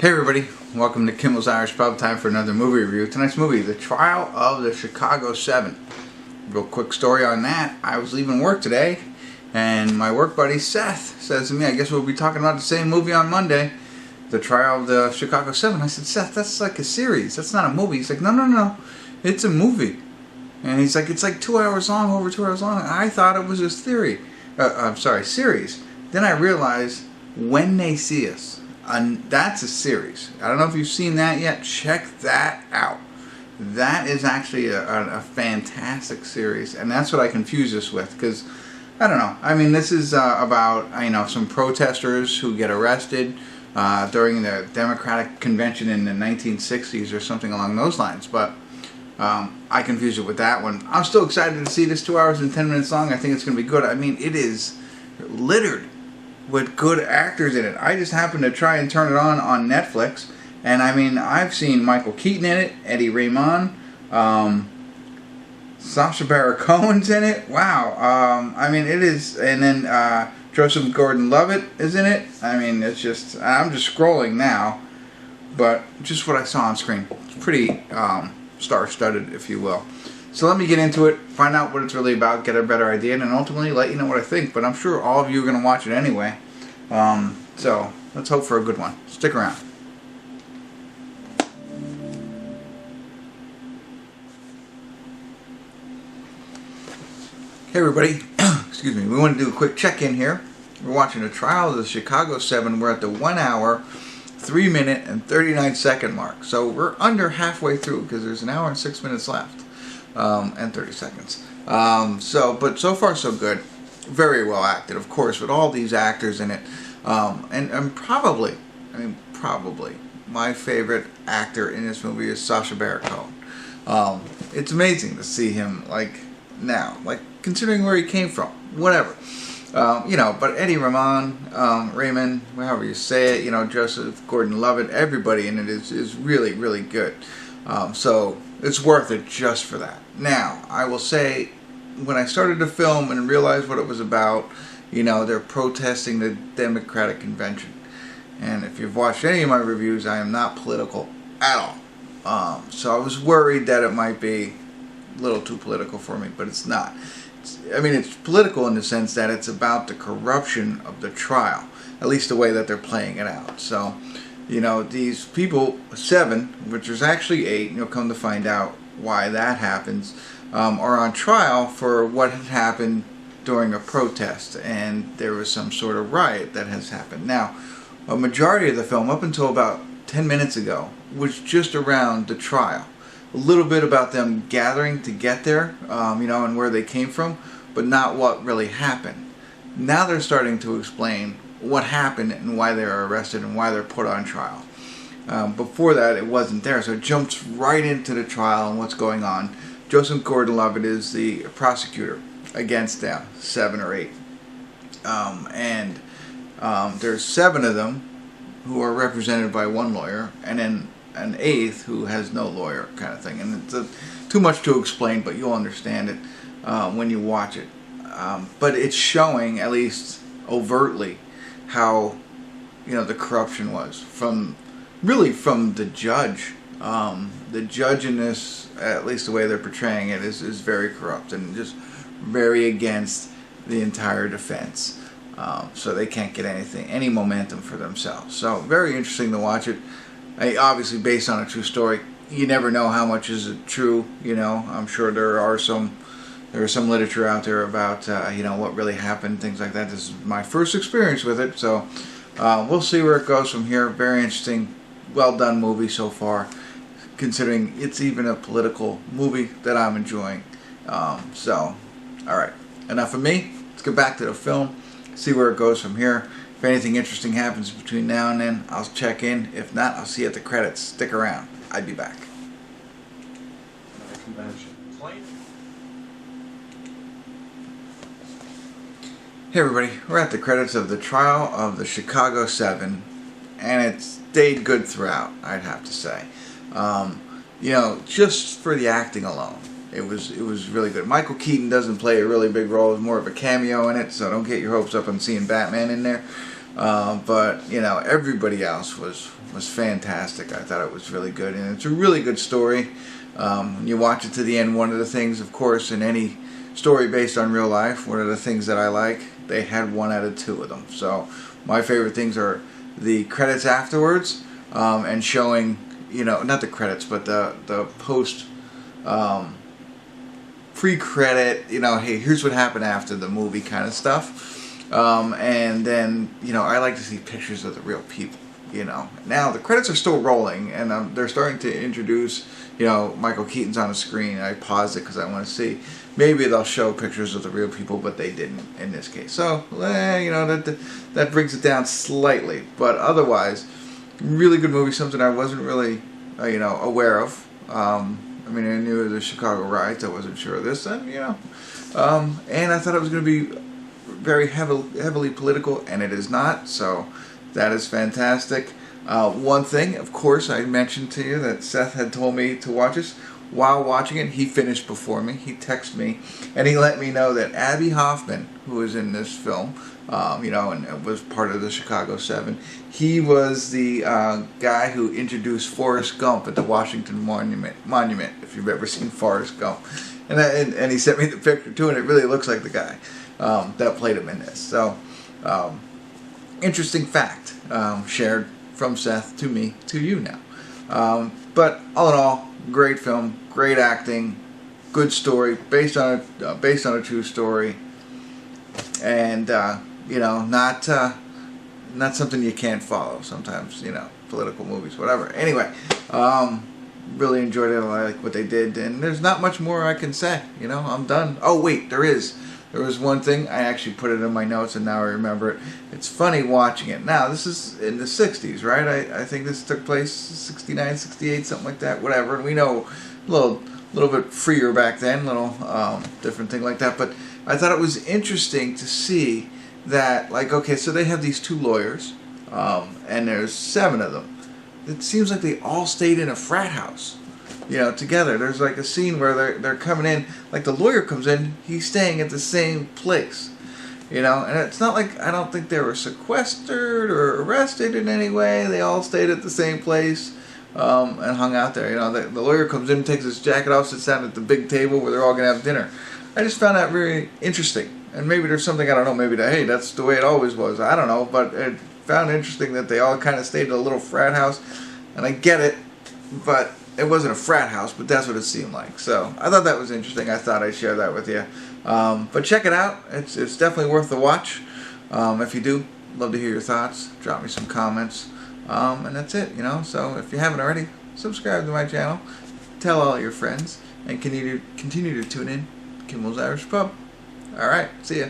Hey everybody, welcome to Kimmel's Irish Pub. Time for another movie review. Tonight's movie, The Trial of the Chicago 7. Real quick story on that. I was leaving work today and my work buddy Seth says to me, I guess we'll be talking about the same movie on Monday, The Trial of the Chicago 7. I said, Seth, that's like a series. That's not a movie. He's like, no. It's a movie. And he's like, it's like 2 hours long, over 2 hours long. I thought it was a series. Then I realized When They See Us. That's a series. I don't know if you've seen that yet. Check that out. That is actually a fantastic series, and that's what I confuse this with, because I don't know. I mean, this is about some protesters who get arrested during the Democratic convention in the 1960s or something along those lines. But I confuse it with that one. I'm still excited to see this. 2 hours and 10 minutes long. I think it's going to be good. I mean, it is littered with good actors in it. I just happened to try and turn it on Netflix, and I mean, I've seen Michael Keaton in it, Eddie Redmayne, Sacha Cohen's in it. Wow. I mean, it is, and then Joseph Gordon-Levitt is in it. I mean, it's just, I'm just scrolling now, but just what I saw on screen. It's pretty star-studded, if you will. So let me get into it, find out what it's really about, get a better idea, and ultimately let you know what I think. But I'm sure all of you are going to watch it anyway. So let's hope for a good one. Stick around. Hey everybody, excuse me, we want to do a quick check-in here. We're watching The Trial of the Chicago 7. We're at the 1 hour, 3 minute, and 39 second mark. So we're under halfway through because there's an hour and 6 minutes left. And 30 seconds. But so far so good. Very well acted, of course, with all these actors in it. And probably my favorite actor in this movie is Sacha Cohen. It's amazing to see him now, considering where he came from. Whatever. But Eddie Redmayne, however you say it, Joseph Gordon-Levitt, everybody in it is really, really good. So it's worth it just for that. Now, I will say, when I started to film and realized what it was about, they're protesting the Democratic convention. And if you've watched any of my reviews, I am not political at all. So I was worried that it might be a little too political for me, but it's not. It's political in the sense that it's about the corruption of the trial, at least the way that they're playing it out. So, these people, 7, which is actually 8, and you'll come to find out why that happens, are on trial for what had happened during a protest, and there was some sort of riot that has happened. Now, a majority of the film, up until about 10 minutes ago, was just around the trial. A little bit about them gathering to get there, and where they came from, but not what really happened. Now they're starting to explain what happened and why they were arrested and why they're put on trial. Before that, it wasn't there, so it jumps right into the trial and what's going on. Joseph Gordon-Levitt is the prosecutor against them, 7 or 8. There's 7 of them who are represented by one lawyer, and then an 8th who has no lawyer, kind of thing. And it's too much to explain, but you'll understand it when you watch it. But it's showing, at least overtly, how the corruption was from the judge. The judge in this, at least the way they're portraying it, is very corrupt and just very against the entire defense. So they can't get any momentum for themselves. So very interesting to watch it. Obviously based on a true story. You never know how much is it true. I'm sure there is some literature out there about what really happened, things like that. This is my first experience with it, so we'll see where it goes from here. Very interesting, well done movie so far, considering it's even a political movie that I'm enjoying. So, alright, enough of me. Let's get back to the film, see where it goes from here. If anything interesting happens between now and then, I'll check in. If not, I'll see you at the credits. Stick around. I'll be back. Hey everybody, we're at the credits of The Trial of the Chicago 7, and it stayed good throughout, I'd have to say. Just for the acting alone, it was really good. Michael Keaton doesn't play a really big role; it's more of a cameo in it, so don't get your hopes up on seeing Batman in there. But you know, everybody else was fantastic. I thought it was really good, and it's a really good story. When you watch it to the end, one of the things, of course, in any story based on real life, one of the things that I like, they had 1 out of 2 of them. So my favorite things are the credits afterwards, and showing, you know, not the credits, but the post pre-credit, you know, hey, here's what happened after the movie kind of stuff. And then, you know, I like to see pictures of the real people, you know. Now, the credits are still rolling, and they're starting to introduce, you know, Michael Keaton's on the screen. I paused it because I want to see. Maybe they'll show pictures of the real people, but they didn't in this case. So, you know, that brings it down slightly. But otherwise, really good movie, something I wasn't really, you know, aware of. I mean, I knew of the Chicago riots. I wasn't sure of this, and, you know. And I thought it was going to be very heavily political, and it is not, so that is fantastic. One thing, of course, I mentioned to you that Seth had told me to watch this. While watching it, he finished before me. He texted me, and he let me know that Abby Hoffman, who is in this film, you know, and was part of the Chicago 7, he was the guy who introduced Forrest Gump at the Washington Monument, if you've ever seen Forrest Gump. And he sent me the picture, too, and it really looks like the guy that played him in this. So, interesting fact shared from Seth to me, to you now. But all in all, great film, great acting, good story, based on a true story, and you know, not something you can't follow. Sometimes, you know, political movies, whatever. Anyway, really enjoyed it. I like what they did, and there's not much more I can say. You know, I'm done. Oh wait, there is. There was one thing, I actually put it in my notes and now I remember it. It's funny watching it. Now, this is in the 60s, right? I think this took place 69, 68, something like that, whatever. And we know a little bit freer back then, little different thing like that. But I thought it was interesting to see that, like, okay, so they have these 2 lawyers, and there's 7 of them. It seems like they all stayed in a frat house, you know, together. There's like a scene where they're coming in, like the lawyer comes in, he's staying at the same place, you know, and it's not like, I don't think they were sequestered or arrested in any way. They all stayed at the same place, and hung out there, you know. The lawyer comes in, takes his jacket off, sits down at the big table where they're all going to have dinner. I just found that very interesting, and maybe there's something, I don't know, maybe hey, that's the way it always was, I don't know, but it found interesting that they all kind of stayed in a little frat house, and I get it, but it wasn't a frat house, but that's what it seemed like. So I thought that was interesting. I thought I'd share that with you. But check it out. It's definitely worth the watch. If you do, love to hear your thoughts. Drop me some comments. And that's it, you know. So if you haven't already, subscribe to my channel. Tell all your friends. And continue to tune in. Kimmel's Irish Pub. Alright, see ya.